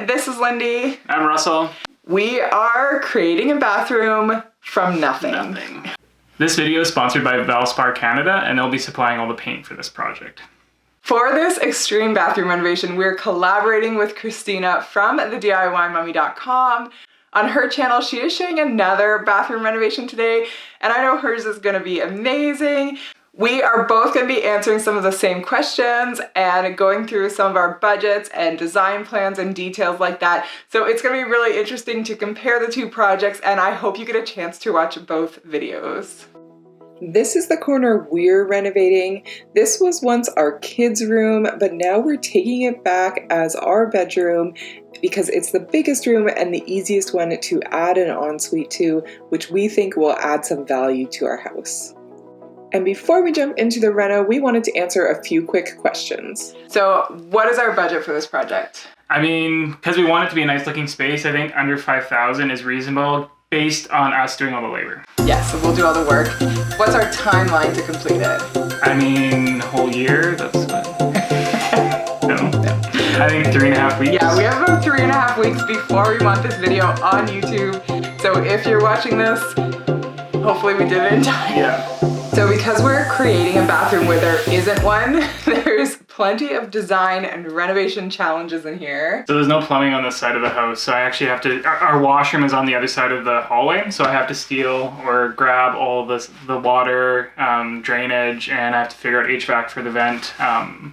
This is Lindy. I'm Russell. We are creating a bathroom from nothing. This video is sponsored by Valspar Canada, and they'll be supplying all the paint for this project. For this extreme bathroom renovation, we're collaborating with Christina from the DIYmummy.com. On her channel, she is showing another bathroom renovation today, and I know hers is going to be amazing. We are both going to be answering some of the same questions and going through some of our budgets and design plans and details like that. So it's going to be really interesting to compare the two projects, and I hope you get a chance to watch both videos. This is the corner we're renovating. This was once our kids' room, but now we're taking it back as our bedroom because it's the biggest room and the easiest one to add an ensuite to, which we think will add some value to our house. And before we jump into the reno, we wanted to answer a few quick questions. So what is our budget for this project? I mean, because we want it to be a nice looking space, I think under $5,000 is reasonable based on us doing all the labor. Yes, so we'll do all the work. What's our timeline to complete it? I mean, whole year, that's what? No. I think 3.5 weeks. Yeah, we have about 3.5 weeks before we want this video on YouTube. So if you're watching this, hopefully we did it in time. Yeah. So because we're creating a bathroom where there isn't one, there's plenty of design and renovation challenges in here. So there's no plumbing on this side of the house, so I actually have to, our washroom is on the other side of the hallway, so I have to steal or grab all this, the water, drainage, and I have to figure out HVAC for the vent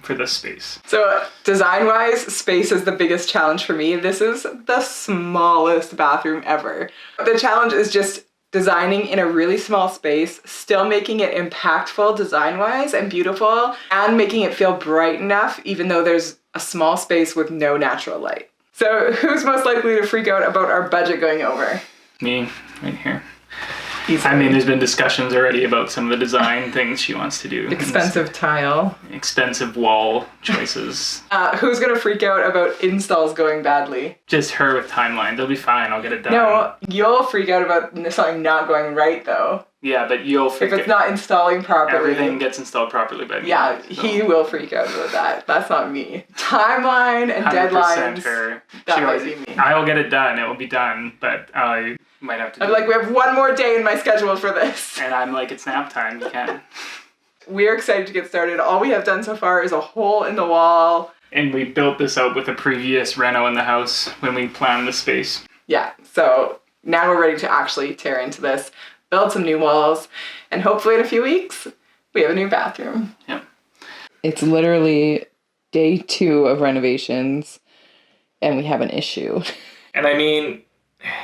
for this space. So design-wise, space is the biggest challenge for me. This is the smallest bathroom ever. The challenge is just designing in a really small space, still making it impactful design-wise and beautiful, and making it feel bright enough even though there's a small space with no natural light. So who's most likely to freak out about our budget going over? Me, right here. Easily. I mean, there's been discussions already about some of the design things she wants to do. Expensive tile. Expensive wall choices. Who's gonna freak out about installs going badly? Just her with timeline. They'll be fine. I'll get it done. No, you'll freak out about something not going right though. Yeah, but you'll freak out. If it's not installing properly. Everything gets installed properly by me. Yeah, so. He will freak out about that. That's not me. Timeline and deadlines. Her. That might be me. I will get it done. It will be done, but I might have to. I'm like, we have one more day in my schedule for this. And I'm like, it's nap time. You can't. We're excited to get started. All we have done so far is a hole in the wall. And we built this out with a previous reno in the house when we planned the space. Yeah, so now we're ready to actually tear into this, build some new walls, and hopefully in a few weeks, we have a new bathroom. Yeah. It's literally day 2 of renovations, and we have an issue. And I mean,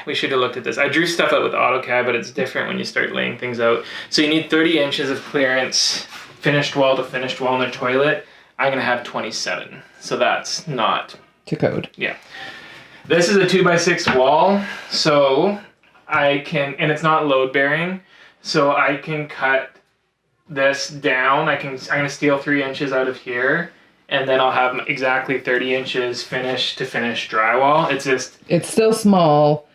we should have looked at this. I drew stuff out with AutoCAD, but it's different when you start laying things out. So you need 30 inches of clearance, finished wall to finished wall in the toilet. I'm going to have 27. So that's not... To code. Yeah. This is a 2x6 wall, so I can... And it's not load bearing, so I can cut this down. I'm going to steal 3 inches out of here, and then I'll have exactly 30 inches finish to finish drywall. It's just... It's still small,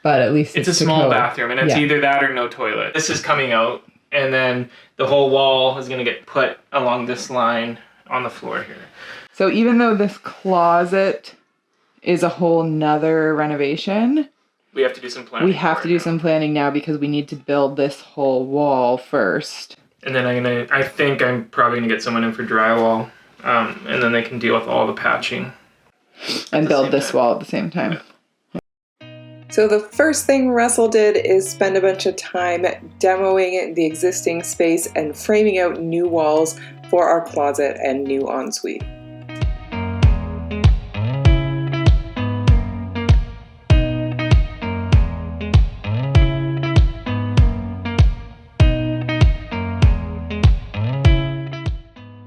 but at least it's a small bathroom, and it's either that or no toilet. This is coming out, and then the whole wall is going to get put along this line on the floor here. So even though this closet is a whole nother renovation, we have to do some planning. We have to do some planning now because we need to build this whole wall first. And then I think I'm probably going to get someone in for drywall. And then they can deal with all the patching. And build this wall at the same time. Yeah. So the first thing Russell did is spend a bunch of time demoing the existing space and framing out new walls for our closet and new ensuite.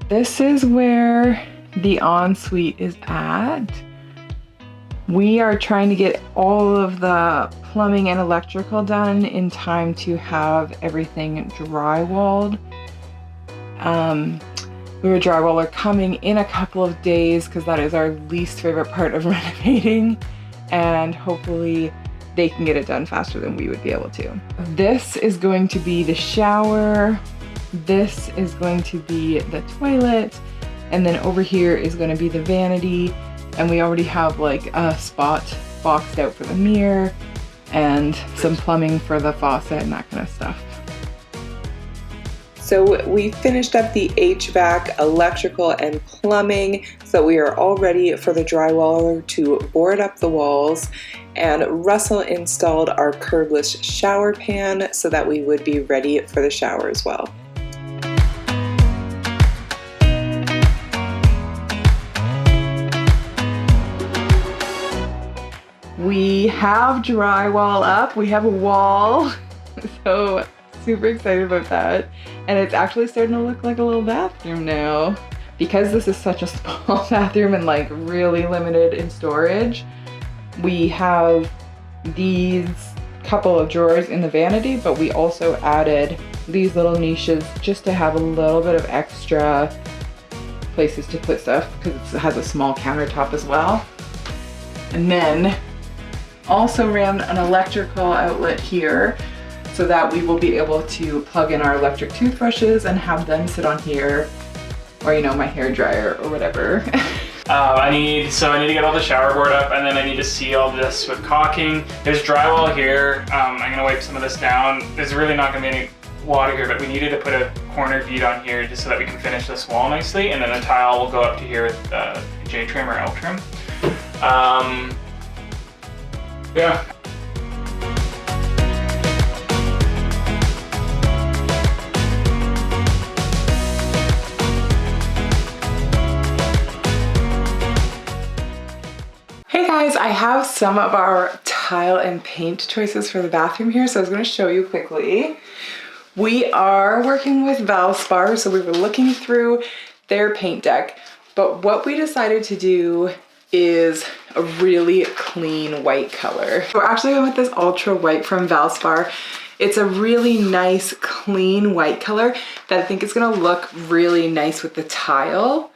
This is where the ensuite is at. We are trying to get all of the plumbing and electrical done in time to have everything drywalled. We have a drywaller coming in a couple of days because that is our least favorite part of renovating, and hopefully they can get it done faster than we would be able to. This is going to be the shower. This is going to be the toilet. And then over here is going to be the vanity. And we already have like a spot boxed out for the mirror and some plumbing for the faucet and that kind of stuff. So we finished up the HVAC, electrical, and plumbing, so we are all ready for the drywaller to board up the walls. And Russell installed our curbless shower pan so that we would be ready for the shower as well. We have drywall up, we have a wall, so super excited about that. And it's actually starting to look like a little bathroom now. Because this is such a small bathroom and like really limited in storage, we have these couple of drawers in the vanity, but we also added these little niches just to have a little bit of extra places to put stuff because it has a small countertop as well. And then also ran an electrical outlet here so that we will be able to plug in our electric toothbrushes and have them sit on here, or you know, my hair dryer or whatever. I need to get all the shower board up, and then I need to seal this with caulking. There's drywall here. I'm gonna wipe some of this down. There's really not gonna be any water here, but we needed to put a corner bead on here just so that we can finish this wall nicely, and then the tile will go up to here with J trim or L trim. Yeah. Hey guys, I have some of our tile and paint choices for the bathroom here, so I was going to show you quickly. We are working with Valspar, so we were looking through their paint deck, but what we decided to do is a really clean white color. We're actually going with this ultra white from Valspar. It's a really nice clean white color that I think is going to look really nice with the tile.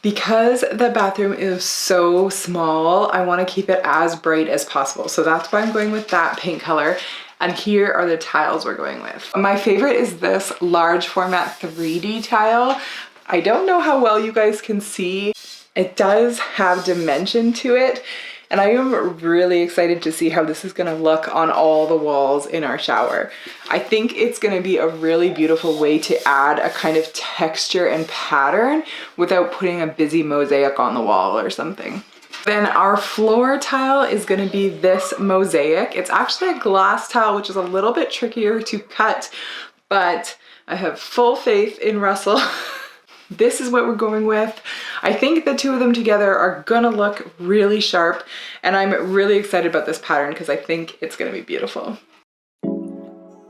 Because the bathroom is so small, I want to keep it as bright as possible. So that's why I'm going with that paint color. And here are the tiles we're going with. My favorite is this large format 3D tile. I don't know how well you guys can see. It does have dimension to it. And I am really excited to see how this is gonna look on all the walls in our shower. I think it's gonna be a really beautiful way to add a kind of texture and pattern without putting a busy mosaic on the wall or something. Then our floor tile is gonna be this mosaic. It's actually a glass tile, which is a little bit trickier to cut, but I have full faith in Russell. This is what we're going with. I think the two of them together are gonna look really sharp, and I'm really excited about this pattern because I think it's gonna be beautiful.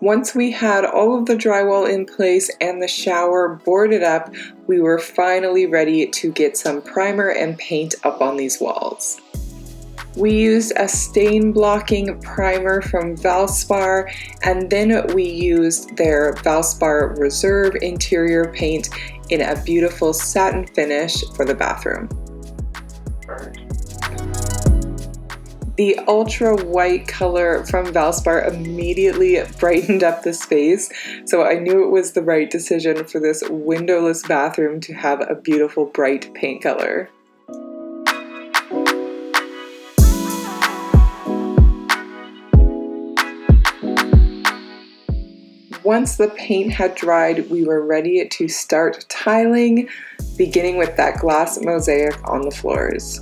Once we had all of the drywall in place and the shower boarded up, we were finally ready to get some primer and paint up on these walls. We used a stain blocking primer from Valspar, and then we used their Valspar Reserve interior paint in a beautiful satin finish for the bathroom. The ultra white color from Valspar immediately brightened up the space, so I knew it was the right decision for this windowless bathroom to have a beautiful bright paint color. Once the paint had dried, we were ready to start tiling, beginning with that glass mosaic on the floors.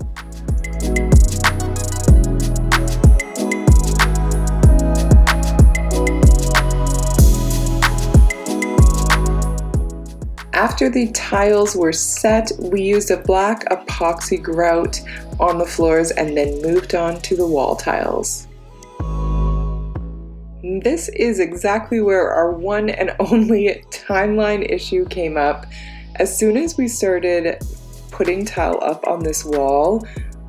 After the tiles were set, we used a black epoxy grout on the floors and then moved on to the wall tiles. This is exactly where our one and only timeline issue came up. As soon as we started putting tile up on this wall,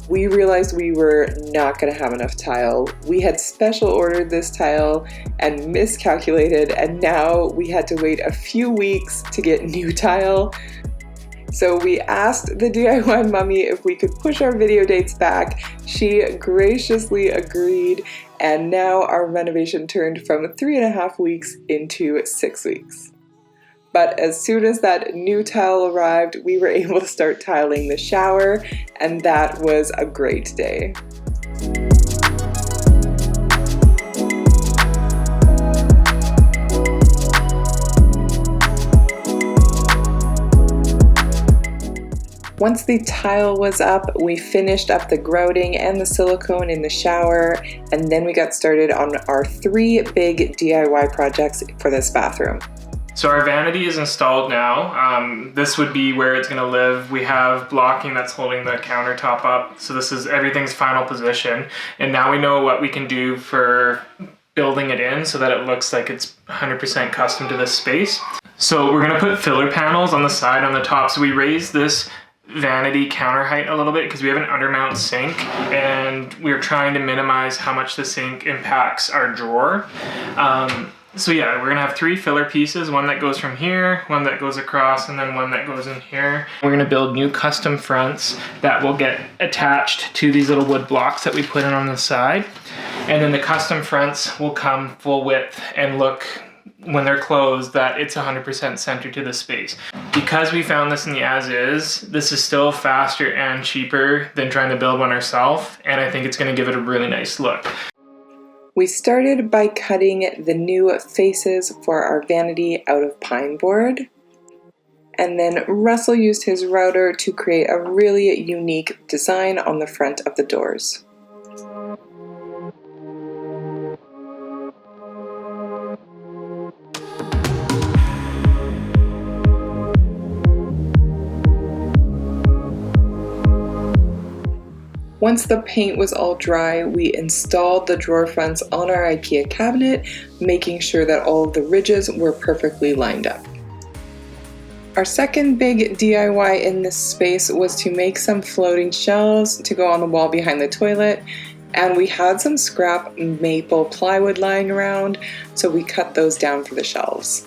we realized we were not going to have enough tile. We had special ordered this tile and miscalculated, and now we had to wait a few weeks to get new tile. So we asked the DIY mummy if we could push our video dates back. She graciously agreed, and now our renovation turned from 3.5 weeks into 6 weeks. But as soon as that new tile arrived, we were able to start tiling the shower, and that was a great day. Once the tile was up, we finished up the grouting and the silicone in the shower, and then we got started on our 3 big DIY projects for this bathroom. So our vanity is installed now. This would be where it's gonna live. We have blocking that's holding the countertop up. So this is everything's final position. And now we know what we can do for building it in so that it looks like it's 100% custom to this space. So we're gonna put filler panels on the side, on the top. So we raised this vanity counter height a little bit because we have an undermount sink, and we're trying to minimize how much the sink impacts our drawer. So yeah, we're gonna have 3 filler pieces, one that goes from here, one that goes across, and then one that goes in here. We're gonna build new custom fronts that will get attached to these little wood blocks that we put in on the side. And then the custom fronts will come full width and look, when they're closed, that it's 100% centered to the space. Because we found this in the as-is, this is still faster and cheaper than trying to build one ourselves, and I think it's gonna give it a really nice look. We started by cutting the new faces for our vanity out of pine board. And then Russell used his router to create a really unique design on the front of the doors. Once the paint was all dry, we installed the drawer fronts on our IKEA cabinet, making sure that all of the ridges were perfectly lined up. Our second big DIY in this space was to make some floating shelves to go on the wall behind the toilet, and we had some scrap maple plywood lying around, so we cut those down for the shelves.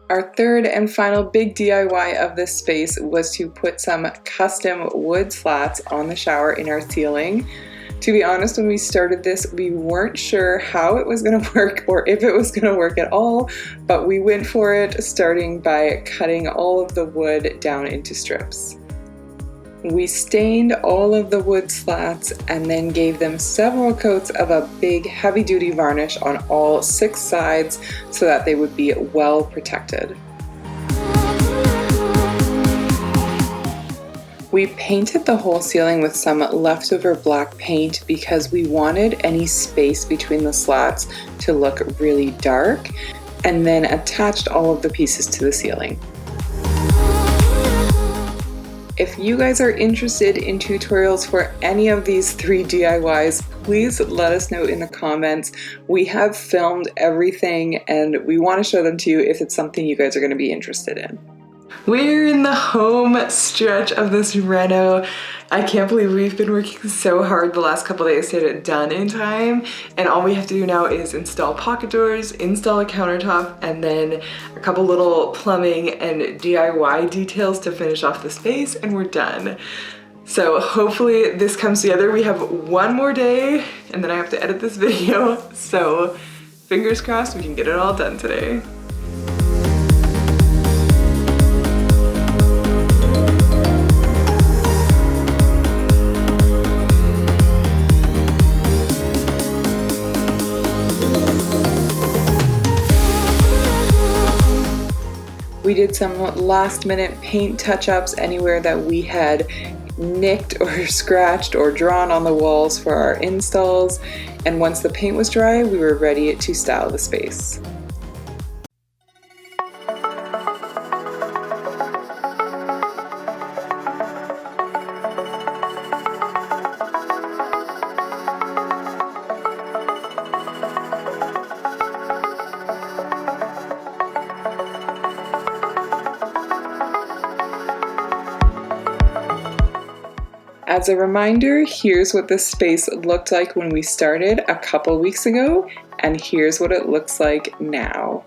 Our third and final big DIY of this space was to put some custom wood slats on the shower in our ceiling. To be honest, when we started this, we weren't sure how it was going to work or if it was going to work at all, but we went for it, starting by cutting all of the wood down into strips. We stained all of the wood slats and then gave them several coats of a big heavy-duty varnish on all 6 sides so that they would be well protected. We painted the whole ceiling with some leftover black paint because we wanted any space between the slats to look really dark, and then attached all of the pieces to the ceiling. If you guys are interested in tutorials for any of these 3 DIYs, please let us know in the comments. We have filmed everything and we want to show them to you if it's something you guys are going to be interested in. We're in the home stretch of this reno. I can't believe we've been working so hard the last couple days to get it done in time, and all we have to do now is install pocket doors, install a countertop, and then a couple little plumbing and DIY details to finish off the space, and we're done. So hopefully this comes together. We have one more day and then I have to edit this video, so fingers crossed we can get it all done today. We did some last minute paint touch-ups anywhere that we had nicked or scratched or drawn on the walls for our installs, and once the paint was dry, we were ready to style the space. As a reminder, here's what this space looked like when we started a couple weeks ago, and here's what it looks like now.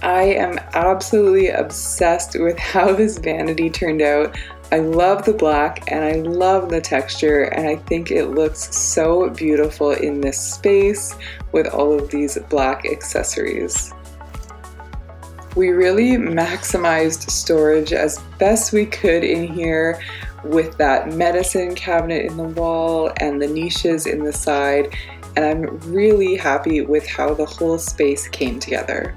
I am absolutely obsessed with how this vanity turned out. I love the black and I love the texture, and I think it looks so beautiful in this space with all of these black accessories. We really maximized storage as best we could in here with that medicine cabinet in the wall and the niches in the side, and I'm really happy with how the whole space came together.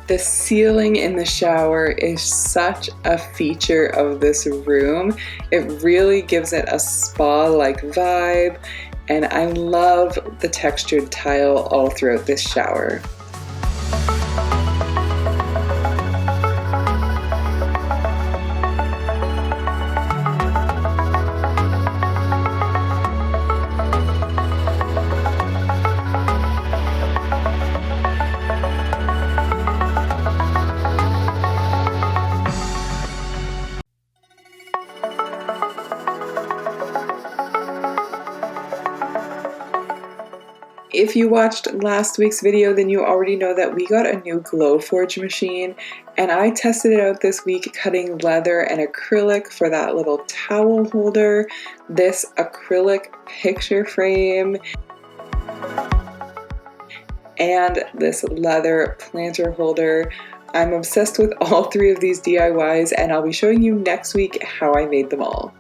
The ceiling in the shower is such a feature of this room. It really gives it a spa-like vibe, and I love the textured tile all throughout this shower. If you watched last week's video, then you already know that we got a new Glowforge machine, and I tested it out this week cutting leather and acrylic for that little towel holder, this acrylic picture frame, and this leather planter holder. I'm obsessed with all three of these DIYs, and I'll be showing you next week how I made them all.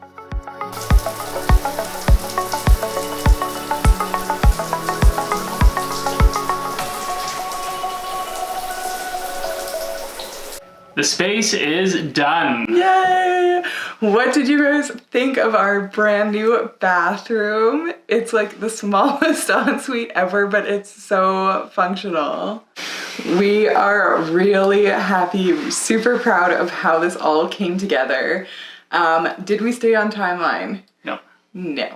The space is done. Yay! What did you guys think of our brand new bathroom? It's like the smallest ensuite ever, but it's so functional. We are really happy, super proud of how this all came together. Did we stay on timeline? No. No.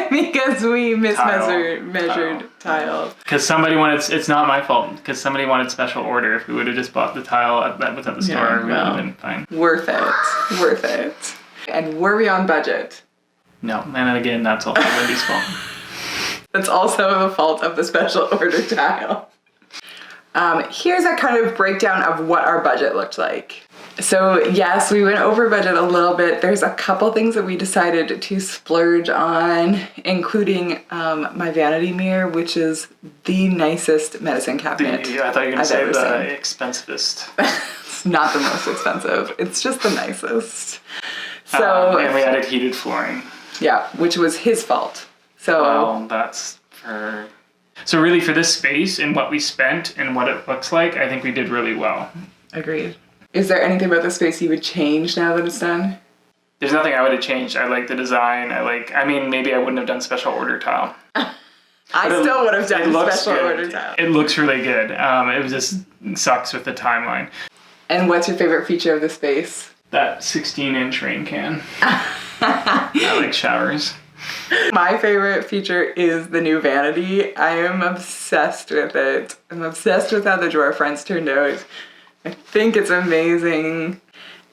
Because we measured tile. Because somebody wanted, it's not my fault, because somebody wanted special order. If we would have just bought the tile that was at the store, we would have been fine. Worth it. Worth it. And were we on budget? No, and again, that's also Wendy's fault. That's also the fault of the special order tile. Here's a kind of breakdown of what our budget looked like. So yes, we went over budget a little bit. There's a couple things that we decided to splurge on, including my vanity mirror, which is the nicest medicine cabinet. I thought you were going to say the expensivest. It's not the most expensive. It's just the nicest. So and we added heated flooring. Yeah, which was his fault. So well, that's for... So really for this space and what we spent and what it looks like, I think we did really well. Agreed. Is there anything about the space you would change now that it's done? There's nothing I would have changed. I like the design. I mean, maybe I wouldn't have done special order tile. I still would have done special order tile. It looks really good. It just sucks with the timeline. And what's your favorite feature of the space? That 16-inch rain can. I like showers. My favorite feature is the new vanity. I am obsessed with it. I'm obsessed with how the drawer fronts turned out. I think it's amazing.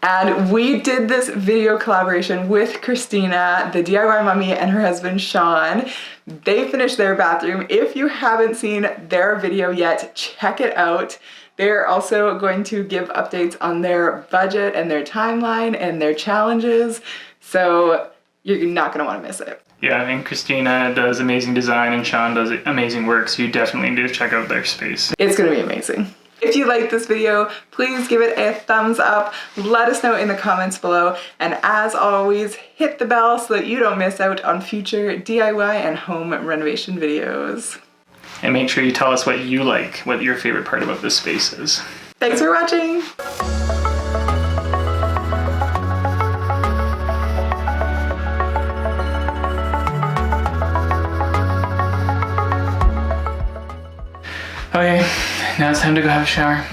And we did this video collaboration with Christina, the DIY mummy, and her husband Sean. They finished their bathroom. If you haven't seen their video yet, check it out. They're also going to give updates on their budget and their timeline and their challenges. So you're not going to want to miss it. Yeah, I think Christina does amazing design and Sean does amazing work, so you definitely need to check out their space. It's going to be amazing. If you like this video, please give it a thumbs up. Let us know in the comments below. And as always, hit the bell so that you don't miss out on future DIY and home renovation videos. And make sure you tell us what you like, what your favorite part about this space is. Thanks for watching. Okay, now it's time to go have a shower.